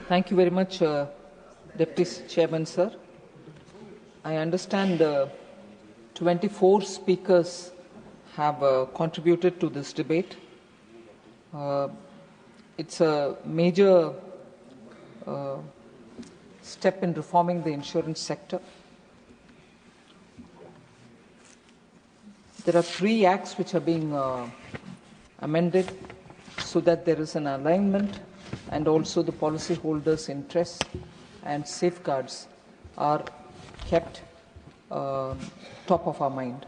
Thank you very much, Deputy Chairman, sir. I understand 24 speakers have contributed to this debate. It's a major step in reforming the insurance sector. There are 3 acts which are being amended so that there is an alignment and also the policyholders' interests and safeguards are kept top of our mind.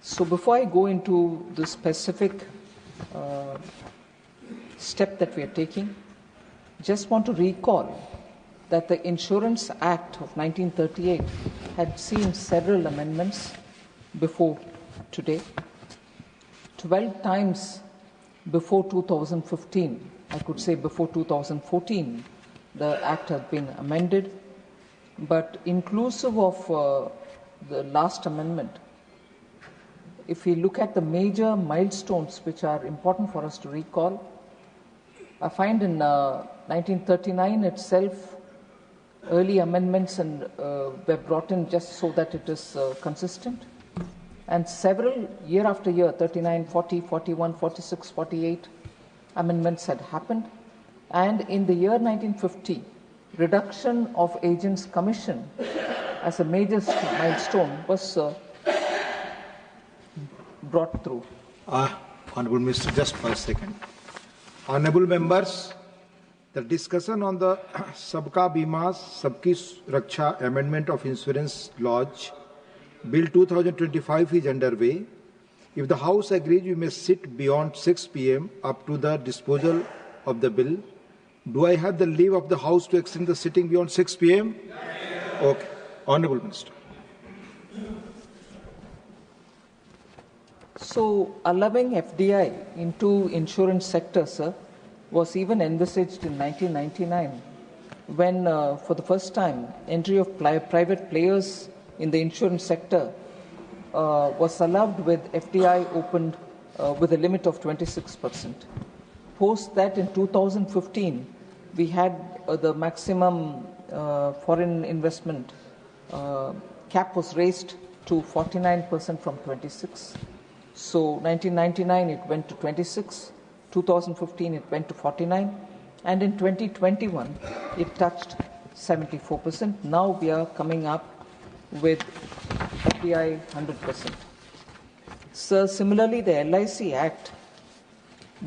So before I go into the specific step that we are taking, just want to recall that the Insurance Act of 1938 had seen several amendments before today. 12 times before 2015, I could say before 2014, the Act has been amended, but inclusive of the last amendment, if we look at the major milestones which are important for us to recall, I find in 1939 itself, early amendments were brought in just so that it is consistent. And several, year after year, 39, 40, 41, 46, 48 amendments had happened. And in the year 1950, reduction of agents' commission as a major milestone was brought through. Honourable Minister, just for a second. Honourable members, the discussion on the Sabka, Bima, Sabki, Raksha amendment of insurance laws Bill 2025 is underway. If the House agrees, we may sit beyond 6 p.m. up to the disposal of the bill. Do I have the leave of the House to extend the sitting beyond 6 p.m.? Okay. Honourable Minister. So, allowing FDI into insurance sector, sir, was even envisaged in 1999 when, for the first time, entry of private players in the insurance sector was allowed with FDI opened with a limit of 26%. Post that in 2015, we had the maximum foreign investment cap was raised to 49% from 26. So 1999 it went to 26, 2015 it went to 49, and in 2021 it touched 74%. Now we are coming up with FDI 100%. So similarly, the LIC Act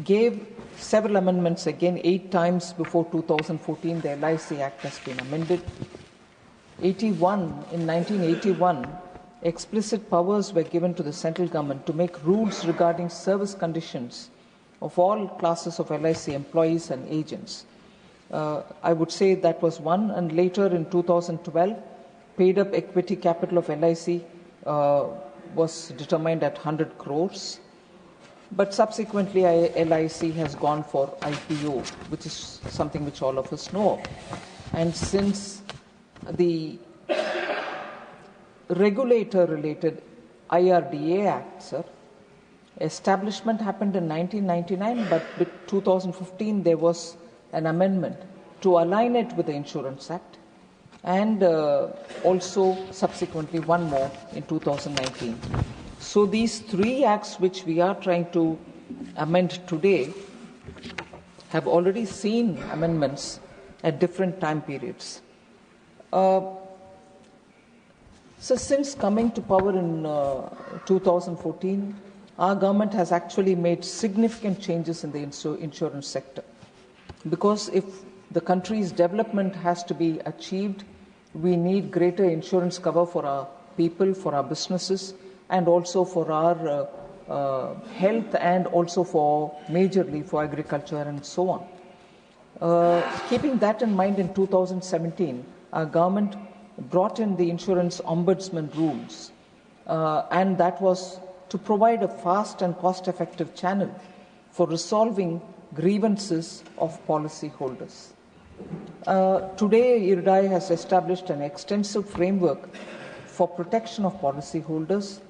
gave several amendments, again 8 times before 2014 the LIC Act has been amended. In 1981, explicit powers were given to the central government to make rules regarding service conditions of all classes of LIC employees and agents. I would say that was one, and later in 2012, paid up equity capital of LIC was determined at 100 crores. But subsequently, LIC has gone for IPO, which is something which all of us know of. And since the regulator-related IRDA Act, sir, establishment happened in 1999, but with 2015 there was an amendment to align it with the Insurance Act, and also subsequently one more in 2019. So these 3 acts which we are trying to amend today have already seen amendments at different time periods. So since coming to power in 2014, our government has actually made significant changes in the insurance sector. Because if the country's development has to be achieved, we need greater insurance cover for our people, for our businesses, and also for our health, and also majorly for agriculture and so on. Keeping that in mind, in 2017, our government brought in the insurance ombudsman rules, and that was to provide a fast and cost-effective channel for resolving grievances of policyholders. Today, IRDAI has established an extensive framework for protection of policyholders.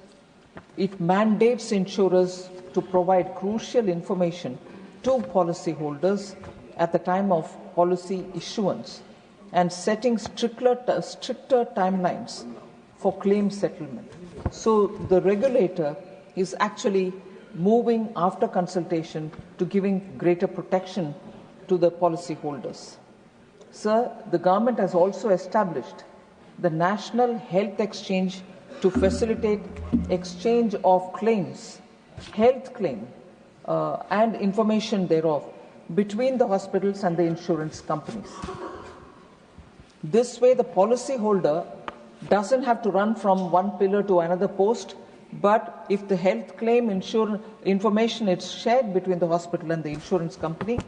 It mandates insurers to provide crucial information to policyholders at the time of policy issuance and setting stricter timelines for claim settlement. So the regulator is actually moving after consultation to giving greater protection to the policyholders. Sir, the government has also established the National Health Exchange to facilitate exchange of claims, health claim, and information thereof between the hospitals and the insurance companies. This way, the policyholder doesn't have to run from one pillar to another post, but if the health claim information is shared between the hospital and the insurance company,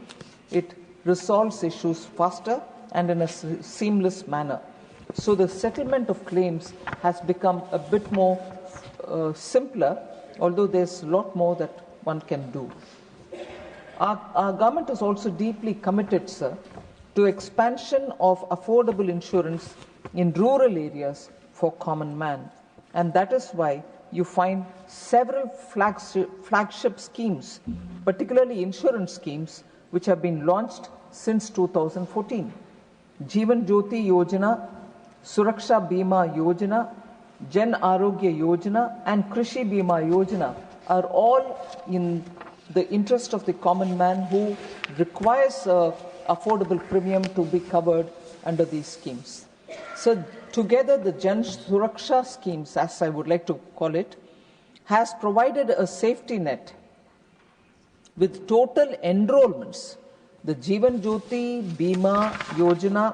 it resolves issues faster and in a seamless manner. So the settlement of claims has become a bit more simpler, although there's a lot more that one can do. Our government is also deeply committed, sir, to expansion of affordable insurance in rural areas for common man. And that is why you find several flagship schemes, particularly insurance schemes, which have been launched since 2014. Jeevan Jyoti Yojana, Suraksha Bima Yojana, Jan Arogya Yojana, and Krishi Bima Yojana are all in the interest of the common man who requires affordable premium to be covered under these schemes. So together the Jan Suraksha schemes, as I would like to call it, has provided a safety net with total enrollments. The Jeevan Jyoti Bima Yojana,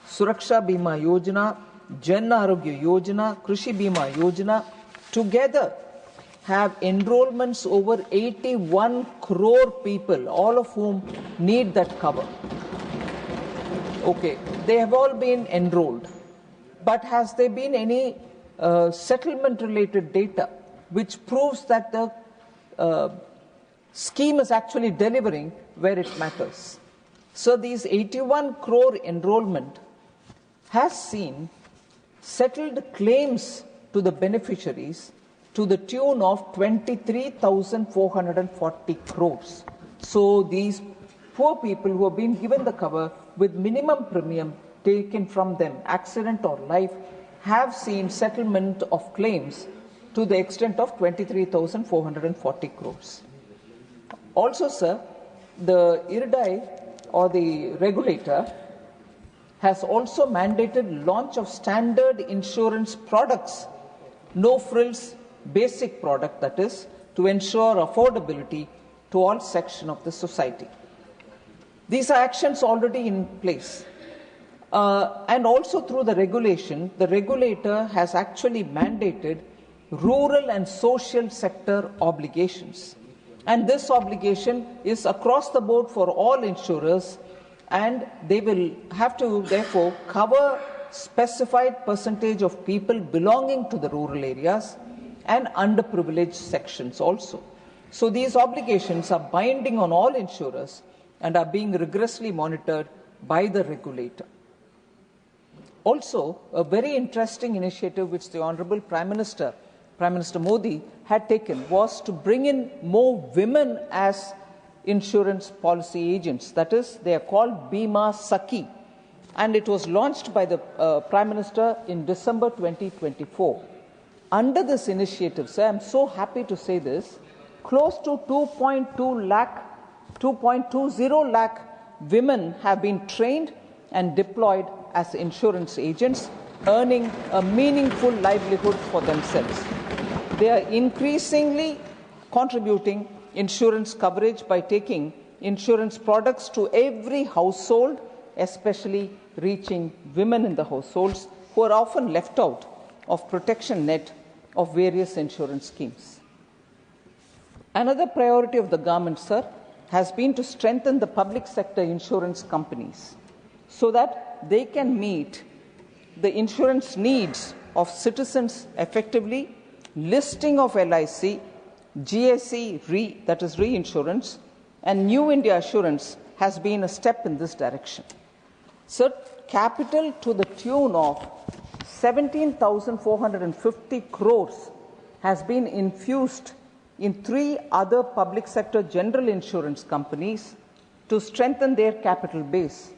Suraksha Bima Yojana, Jan Arogya Yojana, Krishi Bima Yojana together have enrollments over 81 crore people, all of whom need that cover. Okay, they have all been enrolled. But has there been any settlement-related data which proves that the scheme is actually delivering where it matters? So these 81 crore enrollment has seen settled claims to the beneficiaries to the tune of 23,440 crores. So these poor people who have been given the cover with minimum premium taken from them, accident or life, have seen settlement of claims to the extent of 23,440 crores. Also, sir, the IRDAI or the regulator has also mandated launch of standard insurance products, no frills, basic product, that is, to ensure affordability to all sections of the society. These are actions already in place. And also through the regulation, the regulator has actually mandated rural and social sector obligations. And this obligation is across the board for all insurers, and they will have to therefore cover specified percentage of people belonging to the rural areas and underprivileged sections also. So these obligations are binding on all insurers and are being rigorously monitored by the regulator. Also, a very interesting initiative which the Honorable Prime Minister Modi had taken was to bring in more women as insurance policy agents. That is, they are called Bima Sabki. And it was launched by the Prime Minister in December 2024. Under this initiative, sir, I'm so happy to say this, close to 2.20 lakh women have been trained and deployed as insurance agents, earning a meaningful livelihood for themselves. They are increasingly contributing insurance coverage by taking insurance products to every household, especially reaching women in the households who are often left out of protection net of various insurance schemes. Another priority of the government, sir, has been to strengthen the public sector insurance companies so that they can meet the insurance needs of citizens effectively. Listing of LIC, GSE Re, that is reinsurance, and New India Assurance has been a step in this direction. So, capital to the tune of 17,450 crores has been infused in 3 other public sector general insurance companies to strengthen their capital base.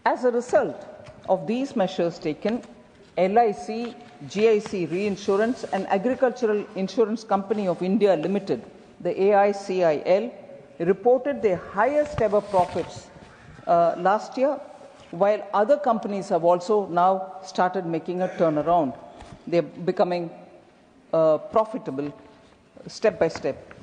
As a result of these measures taken, LIC, GIC Reinsurance and Agricultural Insurance Company of India Limited, the AICIL, reported their highest ever profits last year, while other companies have also now started making a turnaround. They're becoming profitable step by step.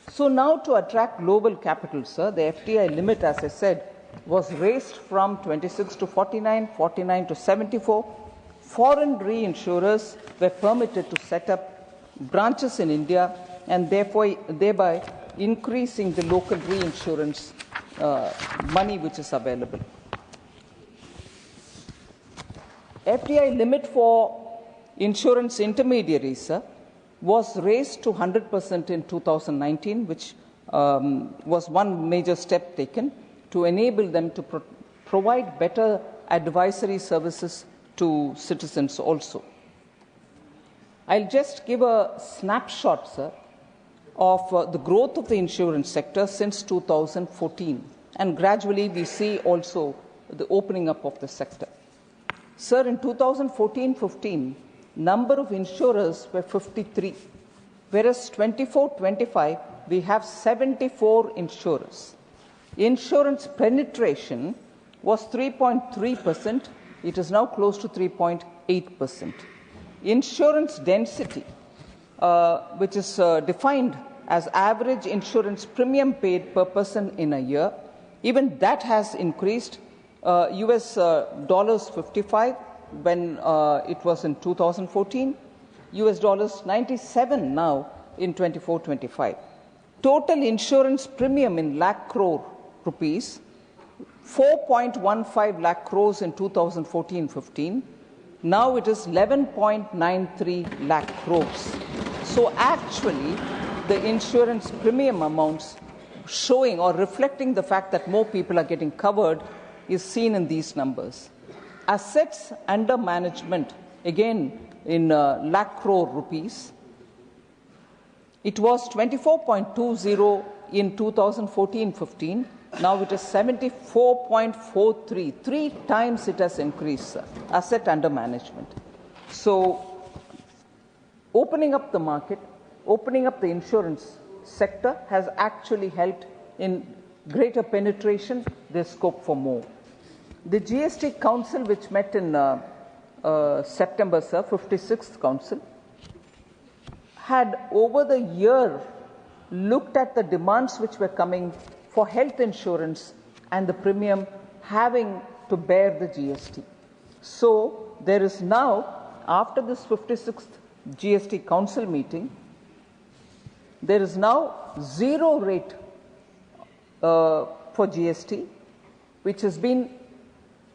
So now to attract global capital, sir, the FDI limit, as I said, was raised from 26 to 49, 49 to 74. Foreign reinsurers were permitted to set up branches in India and thereby increasing the local reinsurance money which is available. FDI limit for insurance intermediaries was raised to 100% in 2019, which was one major step taken to enable them to provide better advisory services to citizens also. I'll just give a snapshot, sir, of the growth of the insurance sector since 2014, and gradually we see also the opening up of the sector. Sir, in 2014-15, number of insurers were 53, whereas 24-25, we have 74 insurers. Insurance penetration was 3.3%. It is now close to 3.8%. Insurance density, which is defined as average insurance premium paid per person in a year, even that has increased. US dollars 55 when it was in 2014, US dollars 97 now in 24-25. Total insurance premium in lakh crore rupees, 4.15 lakh crores in 2014-15. Now it is 11.93 lakh crores. So actually, the insurance premium amounts showing or reflecting the fact that more people are getting covered is seen in these numbers. Assets under management, again in lakh crore rupees, it was 24.20 in 2014-15. Now it is 74.43. 3 times it has increased, asset under management. So opening up the market, opening up the insurance sector has actually helped in greater penetration. There's scope for more. The GST Council, which met in September, sir, 56th Council, had over the year looked at the demands which were coming for health insurance and the premium having to bear the GST. So there is now, after this 56th GST Council meeting, there is now zero rate for GST, which has been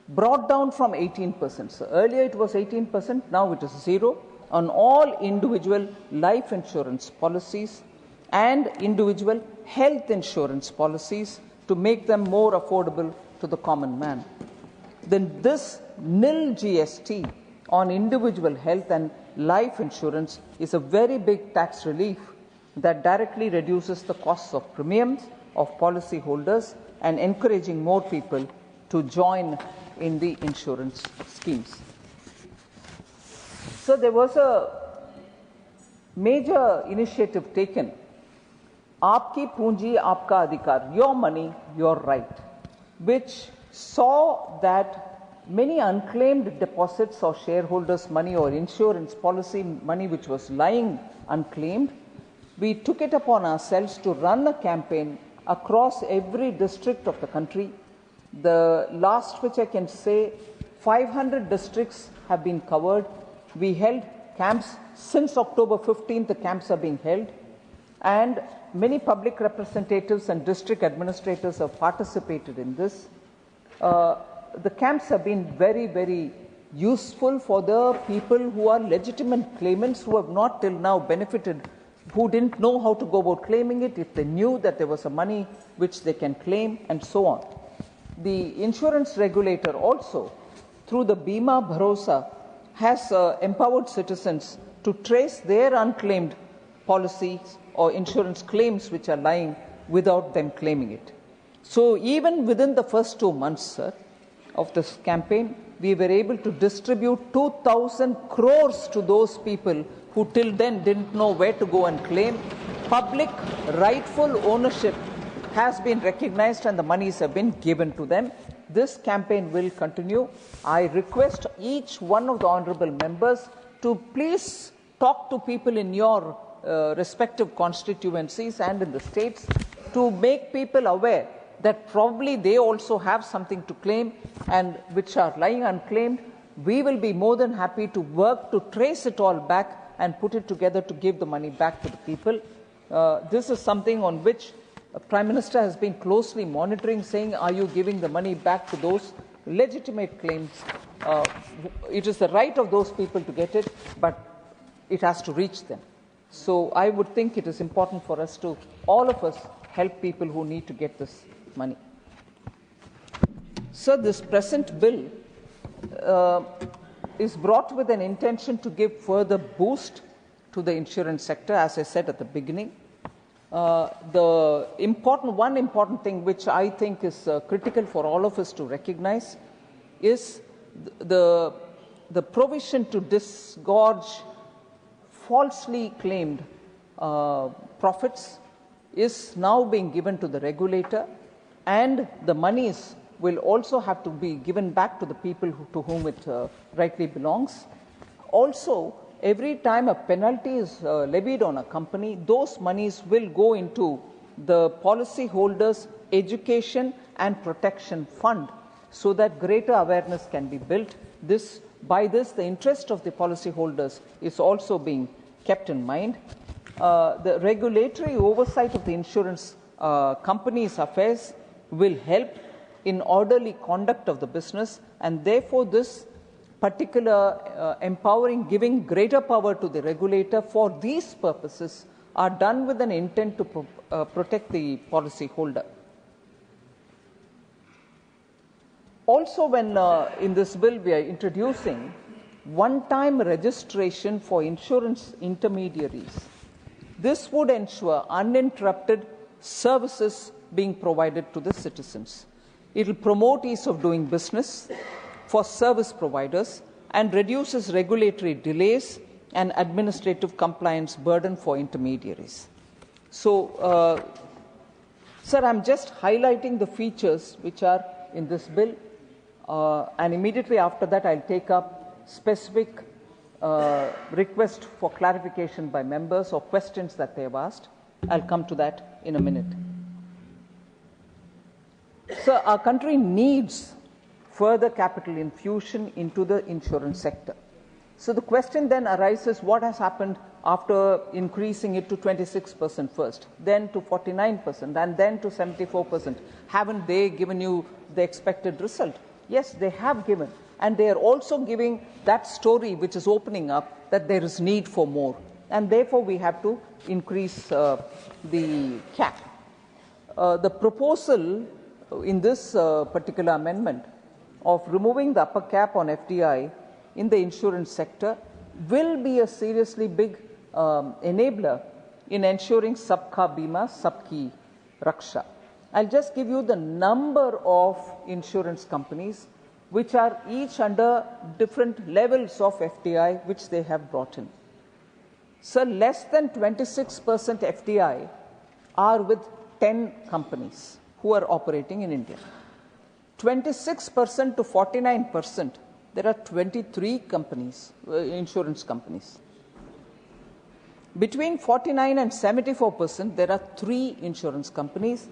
brought down from 18%. So earlier it was 18%, now it is zero on all individual life insurance policies and individual health insurance policies to make them more affordable to the common man. Then this nil GST on individual health and life insurance is a very big tax relief that directly reduces the costs of premiums of policyholders and encouraging more people to join in the insurance schemes. So there was a major initiative taken, Aapki Poonji Aapka Adhikar, your money, your right, which saw that many unclaimed deposits or shareholders' money or insurance policy money which was lying unclaimed, we took it upon ourselves to run a campaign across every district of the country. The last which I can say, 500 districts have been covered. We held camps since October 15th, the camps are being held, and many public representatives and district administrators have participated in this. The camps have been very, very useful for the people who are legitimate claimants who have not till now benefited, who didn't know how to go about claiming it, if they knew that there was a money which they can claim, and so on. The insurance regulator also, through the Bima Bharosa, has empowered citizens to trace their unclaimed policies or insurance claims which are lying without them claiming it. So even within the first 2 months, sir, of this campaign, we were able to distribute 2,000 crores to those people who till then didn't know where to go and claim. Public rightful ownership has been recognized and the monies have been given to them. This campaign will continue. I request each one of the honorable members to please talk to people in your respective constituencies and in the states to make people aware that probably they also have something to claim and which are lying unclaimed. We will be more than happy to work to trace it all back and put it together to give the money back to the people. This is something on which the Prime Minister has been closely monitoring, saying, are you giving the money back to those legitimate claims? It is the right of those people to get it, but it has to reach them. So I would think it is important for us to, all of us, help people who need to get this money. So this present bill is brought with an intention to give further boost to the insurance sector, as I said at the beginning. One important thing which I think is critical for all of us to recognize is the provision to disgorge falsely claimed profits is now being given to the regulator, and the monies will also have to be given back to the people to whom it rightly belongs. Also, every time a penalty is levied on a company, those monies will go into the policyholders' education and protection fund so that greater awareness can be built. By this, the interest of the policyholders is also being kept in mind. The regulatory oversight of the insurance companies' affairs will help in orderly conduct of the business, and therefore this particular empowering, giving greater power to the regulator for these purposes are done with an intent to protect the policyholder. Also, when in this bill we are introducing one-time registration for insurance intermediaries, this would ensure uninterrupted services being provided to the citizens. It will promote ease of doing business for service providers and reduces regulatory delays and administrative compliance burden for intermediaries. So, sir, I'm just highlighting the features which are in this bill, and immediately after that I'll take up specific request for clarification by members or questions that they have asked. I'll come to that in a minute. Sir, our country needs further capital infusion into the insurance sector. So the question then arises, what has happened after increasing it to 26% first, then to 49%, and then to 74%? Haven't they given you the expected result? Yes, they have given. And they are also giving that story which is opening up that there is need for more. And therefore, we have to increase the cap. The proposal in this particular amendment of removing the upper cap on FDI in the insurance sector will be a seriously big enabler in ensuring Sabka Bima, Sabki, Raksha. I'll just give you the number of insurance companies which are each under different levels of FDI which they have brought in. So less than 26% FDI are with 10 companies who are operating in India. 26% to 49%, there are 23 companies, insurance companies. Between 49 and 74%, there are 3 insurance companies,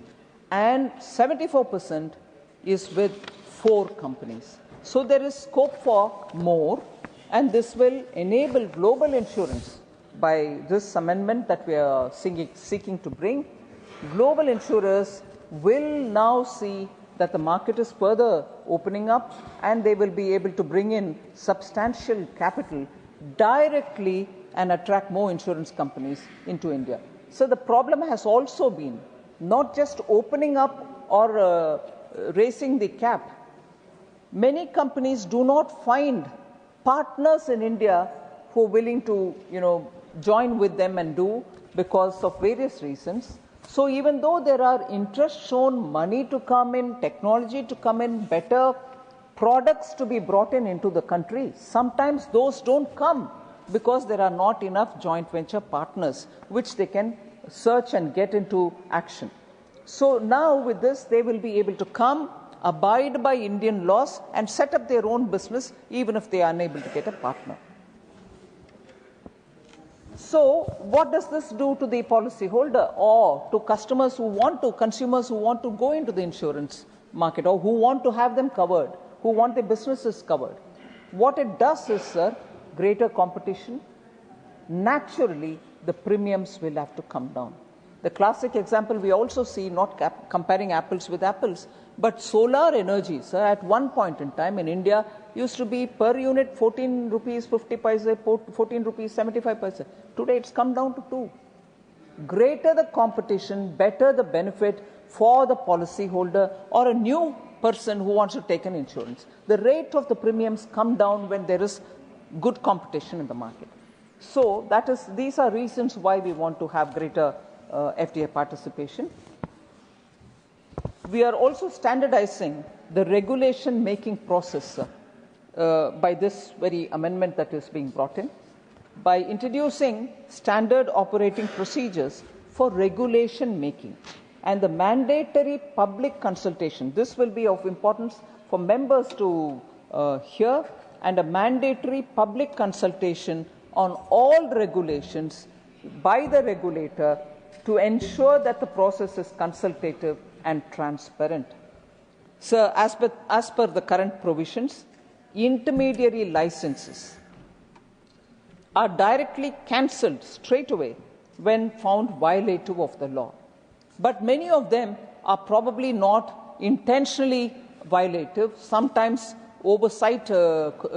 and 74% is with 4 companies. So there is scope for more, and this will enable global insurance by this amendment that we are seeking to bring. Global insurers will now see that the market is further opening up, and they will be able to bring in substantial capital directly and attract more insurance companies into India. So the problem has also been not just opening up or raising the cap. Many companies do not find partners in India who are willing to, join with them and do because of various reasons. So even though there are interest shown, money to come in, technology to come in, better products to be brought in into the country, sometimes those don't come because there are not enough joint venture partners which they can search and get into action. So now with this, they will be able to come, abide by Indian laws and set up their own business even if they are unable to get a partner. So what does this do to the policyholder or to customers who want to, consumers who want to go into the insurance market or who want to have them covered, who want their businesses covered? What it does is, sir, greater competition. Naturally, the premiums will have to come down. The classic example we also see, not comparing apples with apples, but solar energy, sir, at one point in time in India used to be per unit 14 rupees 50 paise, 14 rupees 75 paise. Today it's come down to 2. Greater the competition, better the benefit for the policyholder or a new person who wants to take an insurance. The rate of the premiums come down when there is good competition in the market. So these are reasons why we want to have greater FDI participation. We are also standardizing the regulation making process by this very amendment that is being brought in, by introducing standard operating procedures for regulation making and the mandatory public consultation. This will be of importance for members to hear, and a mandatory public consultation on all regulations by the regulator to ensure that the process is consultative and transparent. So, as per the current provisions, intermediary licenses are directly cancelled straight away when found violative of the law. But many of them are probably not intentionally violative. Sometimes oversight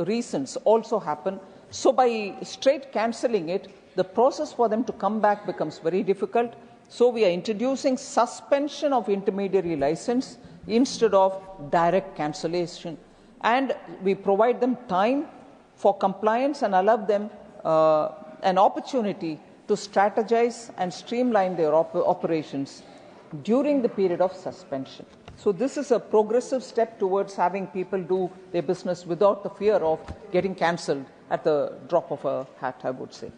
reasons also happen. So by straight cancelling it, the process for them to come back becomes very difficult. So we are introducing suspension of intermediary license instead of direct cancellation. And we provide them time for compliance and allow them an opportunity to strategize and streamline their operations during the period of suspension. So this is a progressive step towards having people do their business without the fear of getting cancelled at the drop of a hat, I would say.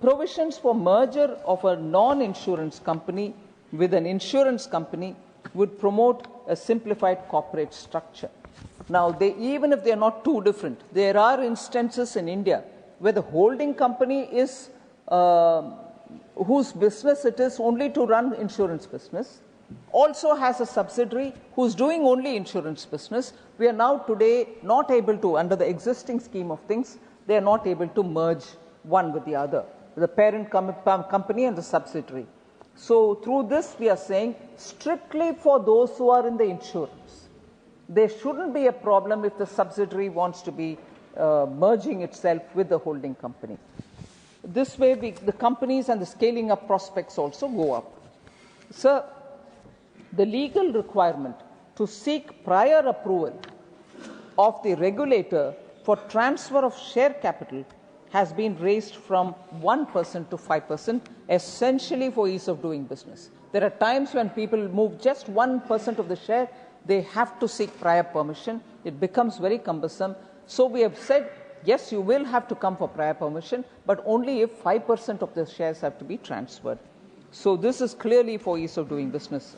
Provisions for merger of a non-insurance company with an insurance company would promote a simplified corporate structure. Now, even if they are not too different, there are instances in India where the holding company is whose business it is only to run insurance business, also has a subsidiary who's doing only insurance business. We are now today not able to, under the existing scheme of things, they are not able to merge one with the other, the parent company and the subsidiary. So through this we are saying strictly for those who are in the insurance, there shouldn't be a problem if the subsidiary wants to be merging itself with the holding company. This way the companies and the scaling up prospects also go up. Sir, the legal requirement to seek prior approval of the regulator for transfer of share capital has been raised from 1% to 5%, essentially for ease of doing business. There are times when people move just 1% of the share, they have to seek prior permission. It becomes very cumbersome. So we have said, yes, you will have to come for prior permission, but only if 5% of the shares have to be transferred. So this is clearly for ease of doing business.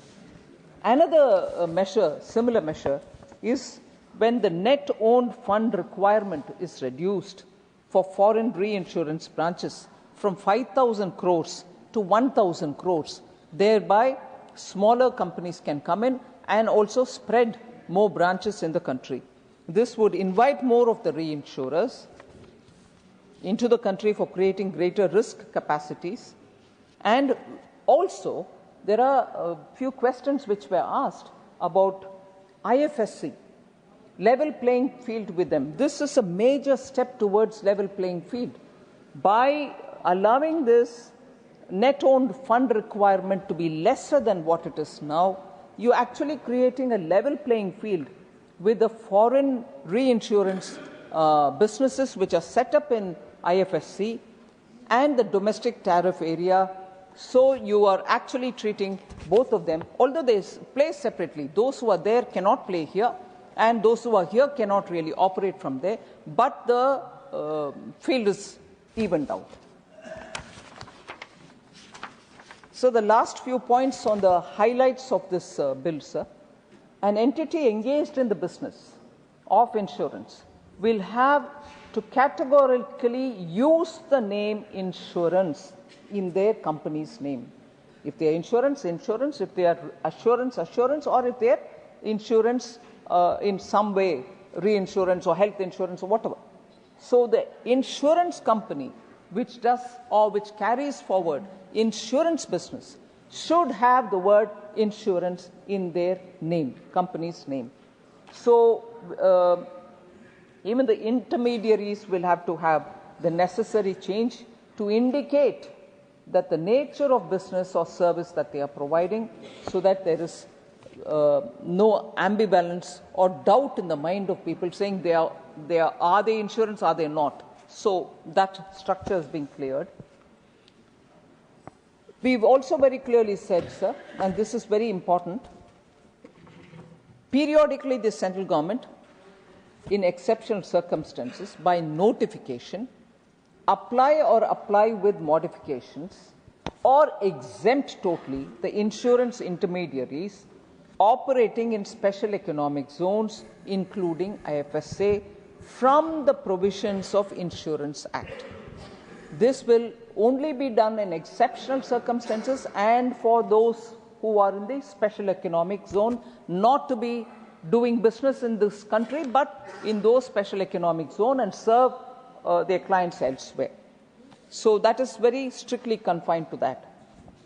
Another measure, similar measure, is when the net owned fund requirement is reduced for foreign reinsurance branches from 5,000 crores to 1,000 crores. Thereby, smaller companies can come in and also spread more branches in the country. This would invite more of the reinsurers into the country for creating greater risk capacities. And also, there are a few questions which were asked about IFSC, level playing field with them. This is a major step towards level playing field. By allowing this net owned fund requirement to be lesser than what it is now, you're actually creating a level playing field with the foreign reinsurance businesses which are set up in IFSC and the domestic tariff area So you are actually treating both of them, although they play separately. Those who are there cannot play here, and those who are here cannot really operate from there, but the field is evened out. So the last few points on the highlights of this bill, sir. An entity engaged in the business of insurance will have to categorically use the name insurance in their company's name. If they are insurance, insurance. If they are assurance, assurance. Or if they are insurance in some way, reinsurance or health insurance or whatever. So the insurance company which does or which carries forward insurance business should have the word insurance in their name, company's name. So even the intermediaries will have to have the necessary change to indicate that the nature of business or service that they are providing, so that there is no ambivalence or doubt in the mind of people saying are they insurance, are they not? So that structure is being cleared. We've also very clearly said, sir, and this is very important, periodically the central government, in exceptional circumstances, by notification, apply with modifications or exempt totally the insurance intermediaries operating in special economic zones, including IFSA, from the provisions of Insurance Act. This will only be done in exceptional circumstances and for those who are in the special economic zone, not to be doing business in this country, but in those special economic zone and serve their clients elsewhere. So that is very strictly confined to that.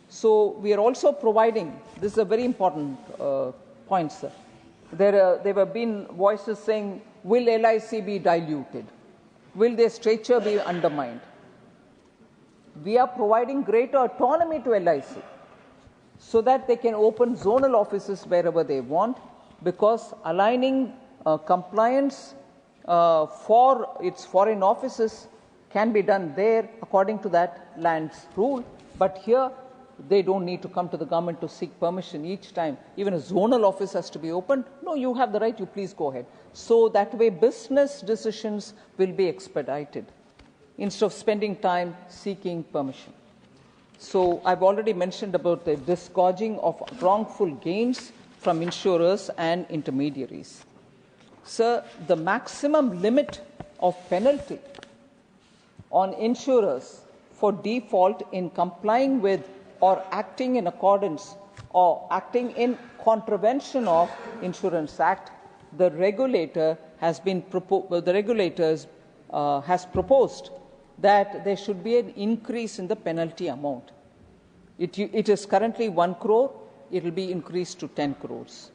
So we are also providing, this is a very important point, sir. There have been voices saying, will LIC be diluted? Will their stature be undermined? We are providing greater autonomy to LIC so that they can open zonal offices wherever they want, because aligning compliance for its foreign offices can be done there according to that land's rule. But here, they don't need to come to the government to seek permission each time. Even a zonal office has to be opened. No, you have the right, you please go ahead. So that way, business decisions will be expedited instead of spending time seeking permission. So I've already mentioned about the disgorging of wrongful gains from insurers and intermediaries. Sir, the maximum limit of penalty on insurers for default in complying with or acting in accordance or acting in contravention of Insurance Act, the regulator has proposed that there should be an increase in the penalty amount. It is currently 1 crore, it will be increased to 10 crores.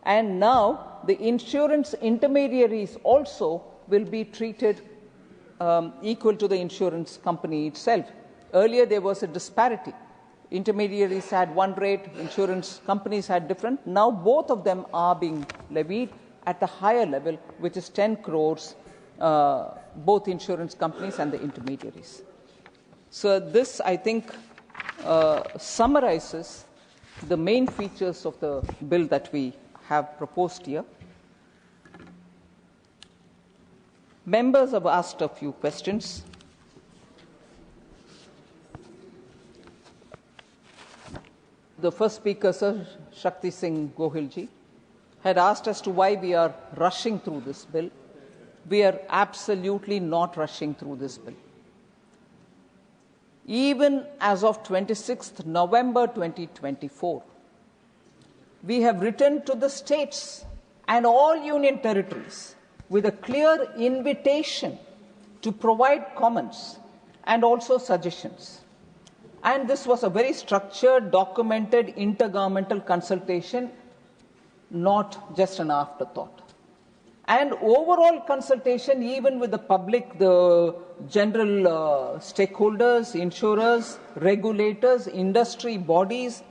And now the insurance intermediaries also will be treated equal to the insurance company itself. Earlier there was a disparity. Intermediaries had one rate, insurance companies had different. Now both of them are being levied at the higher level, which is 10 crores, both insurance companies and the intermediaries. So this, I think, summarizes the main features of the bill that we have proposed here. Members have asked a few questions. The first speaker, Sir Shakti Singh Gohilji, had asked as to why we are rushing through this bill. We are absolutely not rushing through this bill. Even as of 26th November 2024, we have written to the states and all union territories with a clear invitation to provide comments and also suggestions. And this was a very structured, documented, intergovernmental consultation, not just an afterthought. And overall consultation, even with the public, the general stakeholders, insurers, regulators, industry bodies,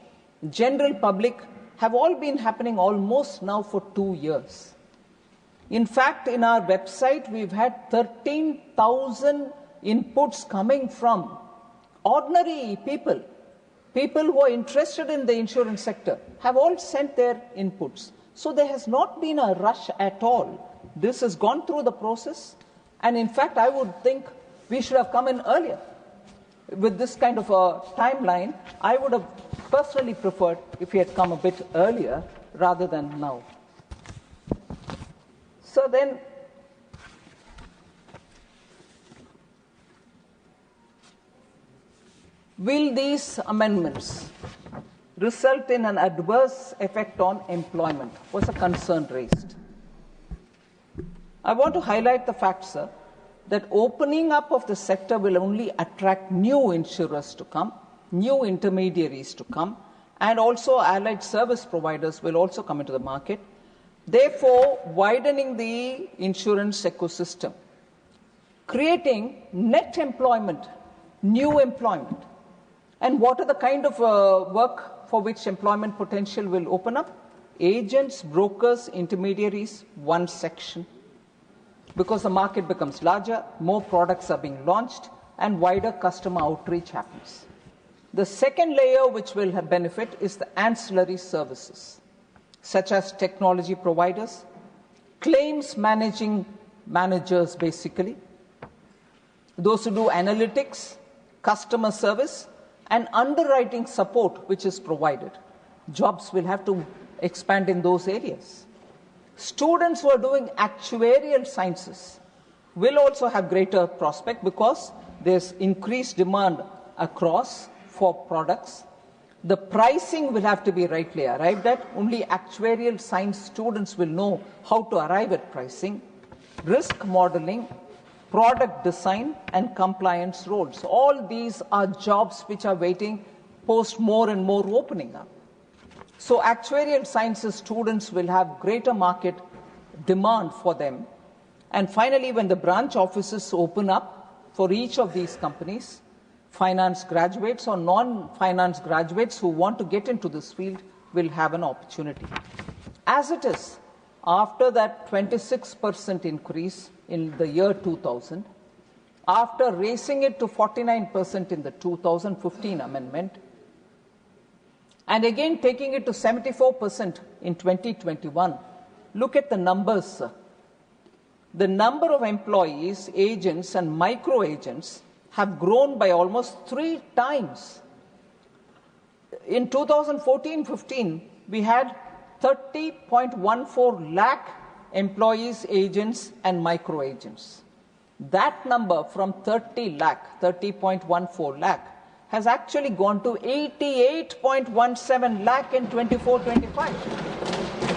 general public, have all been happening almost now for 2 years. In fact, in our website, we've had 13,000 inputs coming from ordinary people people who are interested in the insurance sector have all sent their inputs. So there has not been a rush at all. This has gone through the process, and in fact, I would think we should have come in earlier. With this kind of a timeline, I would have personally preferred if we had come a bit earlier rather than now. So then, will these amendments result in an adverse effect on employment? Was a concern raised. I want to highlight the fact, sir, that opening up of the sector will only attract new insurers to come, new intermediaries to come, and also allied service providers will also come into the market, therefore widening the insurance ecosystem, creating net employment, new employment. And what are the kind of work for which employment potential will open up? Agents, brokers, intermediaries, one section. Because the market becomes larger, more products are being launched, and wider customer outreach happens. The second layer which will have benefit is the ancillary services, such as technology providers, claims managers basically, those who do analytics, customer service, and underwriting support which is provided. Jobs will have to expand in those areas. Students who are doing actuarial sciences will also have greater prospect because there's increased demand across for products. The pricing will have to be rightly arrived at. Only actuarial science students will know how to arrive at pricing. Risk modeling, product design, and compliance roles. All these are jobs which are waiting post more and more opening up. So actuarial sciences students will have greater market demand for them. And finally, when the branch offices open up for each of these companies, finance graduates or non-finance graduates who want to get into this field will have an opportunity. As it is, after that 26% increase in the year 2000, after raising it to 49% in the 2015 amendment, and again taking it to 74% in 2021, look at the numbers, sir. The number of employees, agents, and micro agents have grown by almost 3 times. In 2014-15, we had 30.14 lakh employees, agents, and micro agents. That number from 30.14 lakh, has actually gone to 88.17 lakh in 24-25.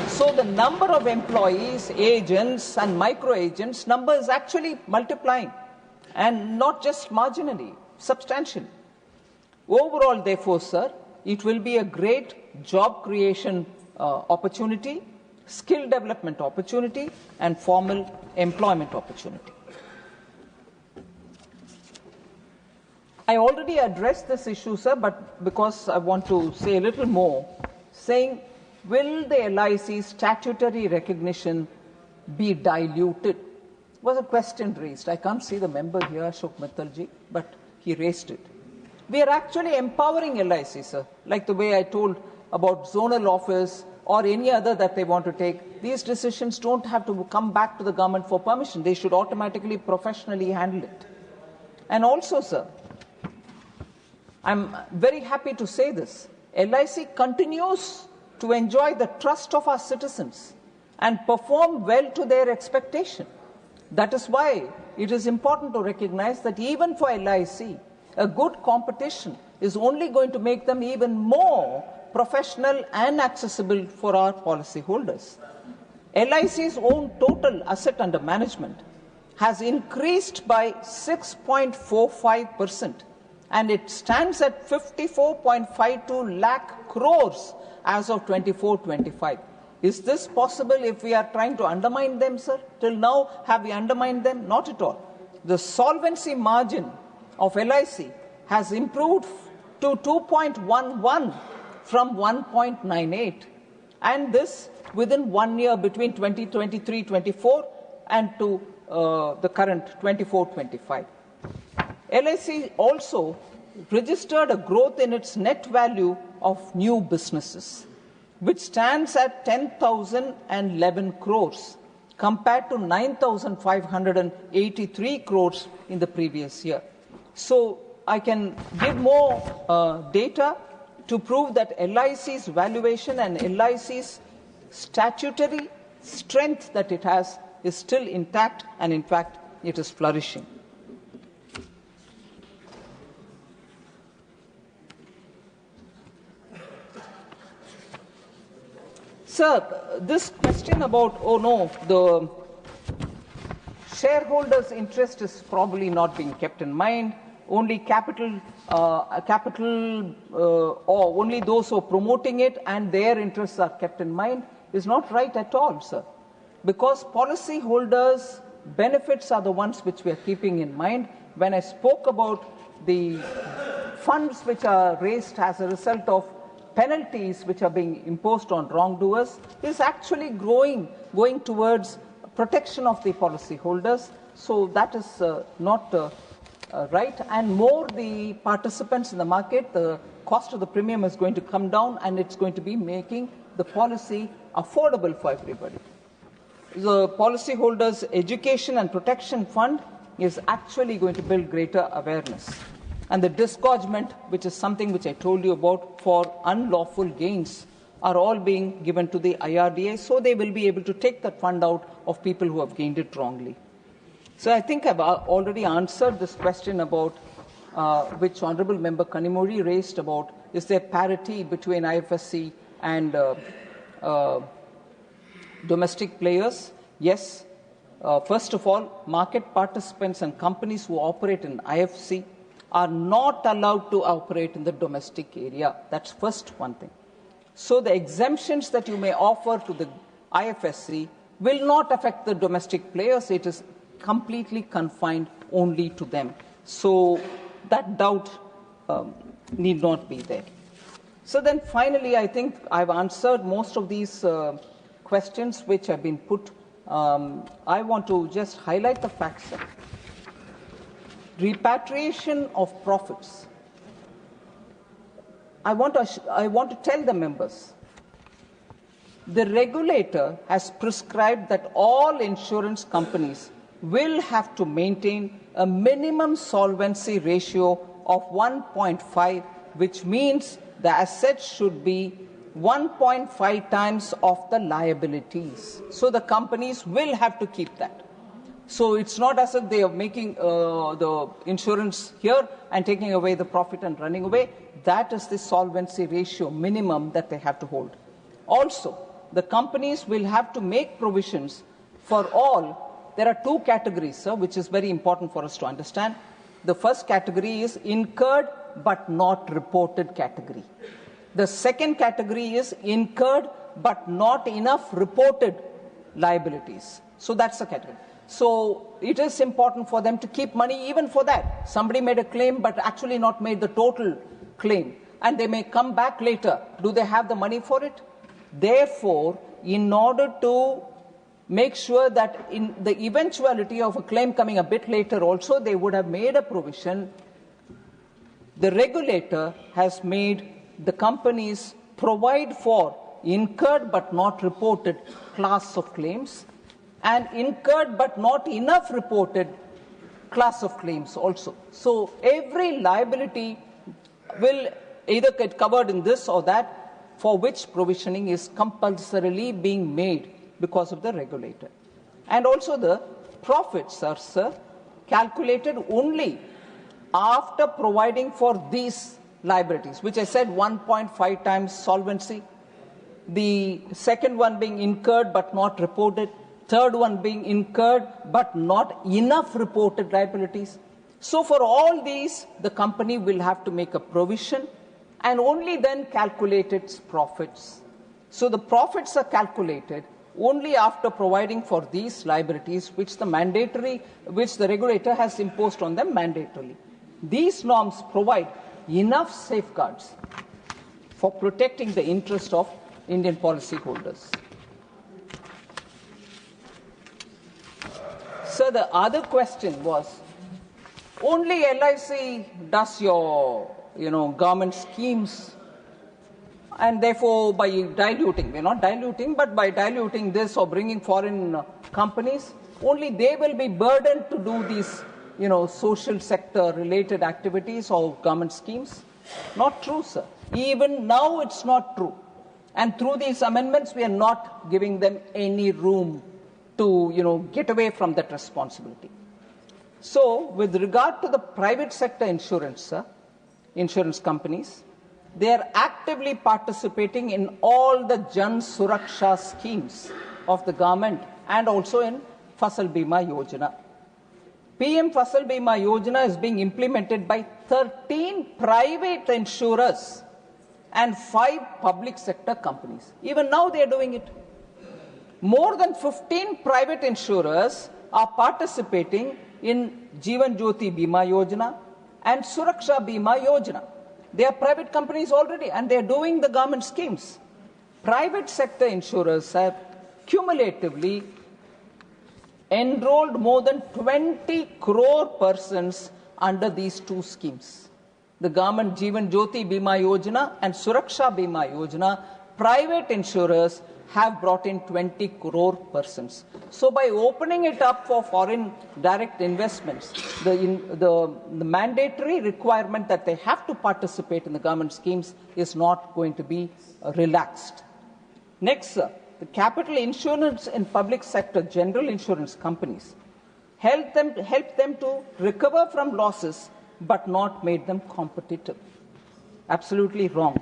So the number of employees, agents, and micro agents number is actually multiplying, and not just marginally, substantially. Overall, therefore, sir, it will be a great job creation opportunity, skill development opportunity, and formal employment opportunity. I already addressed this issue, sir, but because I want to say a little more, saying, will the LIC statutory recognition be diluted? Was a question raised. I can't see the member here, Ashok Mittalji, but he raised it. We are actually empowering LIC, sir, like the way I told about zonal office or any other that they want to take. These decisions don't have to come back to the government for permission. They should automatically, professionally handle it. And also, sir, I'm very happy to say this. LIC continues to enjoy the trust of our citizens and perform well to their expectation. That is why it is important to recognize that even for LIC, a good competition is only going to make them even more professional and accessible for our policyholders. LIC's own total asset under management has increased by 6.45%. And it stands at 54.52 lakh crores as of 24-25. Is this possible if we are trying to undermine them, sir? Till now, have we undermined them? Not at all. The solvency margin of LIC has improved to 2.11 from 1.98. And this within 1 year between 2023-24 and to the current 24-25. LIC also registered a growth in its net value of new businesses, which stands at 10,011 crores compared to 9,583 crores in the previous year. So I can give more data to prove that LIC's valuation and LIC's statutory strength that it has is still intact, and in fact it is flourishing. Sir, this question about, oh no, the shareholders' interest is probably not being kept in mind, only capital or only those who are promoting it and their interests are kept in mind is not right at all, sir. Because policyholders' benefits are the ones which we are keeping in mind. When I spoke about the funds which are raised as a result of penalties which are being imposed on wrongdoers, is actually going towards protection of the policyholders. So that is not right. And more the participants in the market, the cost of the premium is going to come down, and it's going to be making the policy affordable for everybody. The Policyholders Education and Protection Fund is actually going to build greater awareness. And the disgorgement, which is something which I told you about for unlawful gains, are all being given to the IRDA, so they will be able to take that fund out of people who have gained it wrongly. So I think I've already answered this question about which Honourable Member Kanimuri raised about, is there parity between IFSC and domestic players? Yes. First of all, market participants and companies who operate in IFSC are not allowed to operate in the domestic area. That's first one thing. So the exemptions that you may offer to the IFSC will not affect the domestic players. It is completely confined only to them. So that doubt need not be there. So then finally, I think I've answered most of these questions which have been put. I want to just highlight the facts. Repatriation of profits. I want to tell the members, the regulator has prescribed that all insurance companies will have to maintain a minimum solvency ratio of 1.5, which means the assets should be 1.5 times of the liabilities. So the companies will have to keep that. So it's not as if they are making the insurance here and taking away the profit and running away. That is the solvency ratio minimum that they have to hold. Also, the companies will have to make provisions for all. There are two categories, sir, which is very important for us to understand. The first category is incurred but not reported category. The second category is incurred but not enough reported liabilities. So that's the category. So it is important for them to keep money even for that. Somebody made a claim but actually not made the total claim, and they may come back later. Do they have the money for it? Therefore, in order to make sure that in the eventuality of a claim coming a bit later also, they would have made a provision. The regulator has made the companies provide for incurred but not reported class of claims, and incurred but not enough reported class of claims also. So every liability will either get covered in this or that, for which provisioning is compulsorily being made because of the regulator. And also the profits are, sir, calculated only after providing for these liabilities, which I said 1.5 times solvency, the second one being incurred but not reported, third one being incurred but not enough reported liabilities. So for all these, the company will have to make a provision and only then calculate its profits. So the profits are calculated only after providing for these liabilities, which the regulator has imposed on them mandatorily. These norms provide enough safeguards for protecting the interest of Indian policyholders. So the other question was only LIC does your, government schemes, and therefore by diluting, we're not diluting, but by diluting this or bringing foreign companies, only they will be burdened to do these, social sector related activities or government schemes. Not true, sir. Even now it's not true. And through these amendments, we are not giving them any room to, get away from that responsibility. So, with regard to the private sector insurance companies, they are actively participating in all the Jan Suraksha schemes of the government and also in Fasal Bima Yojana. PM Fasal Bima Yojana is being implemented by 13 private insurers and 5 public sector companies. Even now they are doing it. More than 15 private insurers are participating in Jeevan Jyoti Bima Yojana and Suraksha Bima Yojana. They are private companies already and they are doing the government schemes. Private sector insurers have cumulatively enrolled more than 20 crore persons under these 2 schemes. The government Jeevan Jyoti Bima Yojana and Suraksha Bima Yojana, private insurers have brought in 20 crore persons. So by opening it up for foreign direct investments, the mandatory requirement that they have to participate in the government schemes is not going to be relaxed. Next, sir, the capital insurance and public sector general insurance companies help them to recover from losses but not made them competitive. Absolutely wrong.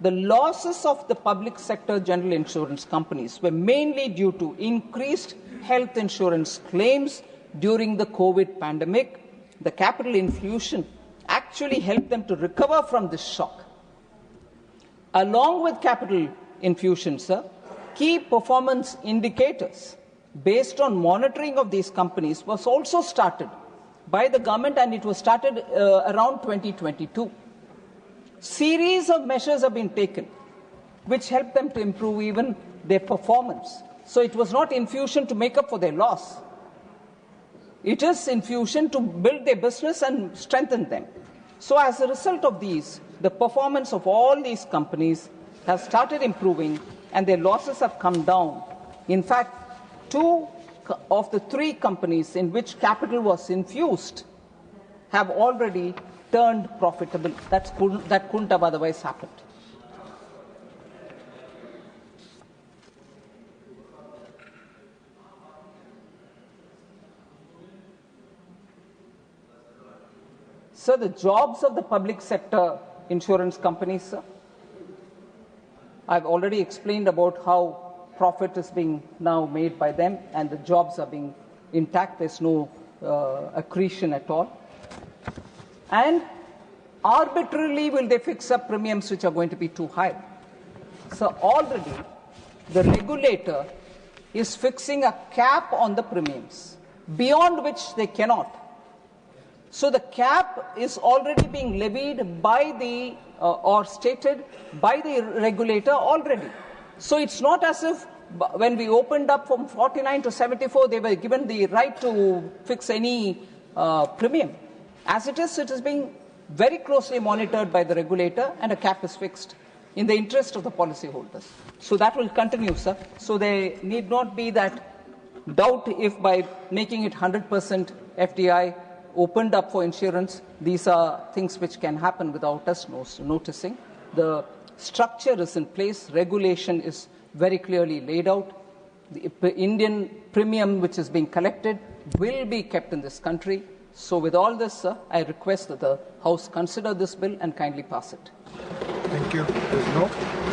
The losses of the public sector general insurance companies were mainly due to increased health insurance claims during the COVID pandemic. The capital infusion actually helped them to recover from this shock. Along with capital infusion, sir, key performance indicators based on monitoring of these companies was also started by the government, and it was started around 2022. Series of measures have been taken which help them to improve even their performance. So it was not infusion to make up for their loss. It is infusion to build their business and strengthen them. So as a result of these, the performance of all these companies has started improving and their losses have come down. In fact, 2 of the 3 companies in which capital was infused have already turned profitable. That couldn't have otherwise happened. So the jobs of the public sector insurance companies, sir, I've already explained about how profit is being now made by them and the jobs are being intact. There's no accretion at all. And arbitrarily will they fix up premiums which are going to be too high. So already the regulator is fixing a cap on the premiums beyond which they cannot. So the cap is already being levied by the or stated by the regulator already. So it's not as if when we opened up from 49 to 74, they were given the right to fix any premium. As it is being very closely monitored by the regulator and a cap is fixed in the interest of the policyholders. So that will continue, sir. So there need not be that doubt if by making it 100% FDI opened up for insurance, these are things which can happen without us noticing. The structure is in place, regulation is very clearly laid out. The Indian premium which is being collected will be kept in this country. So with all this, sir, I request that the House consider this bill and kindly pass it. Thank you. There is no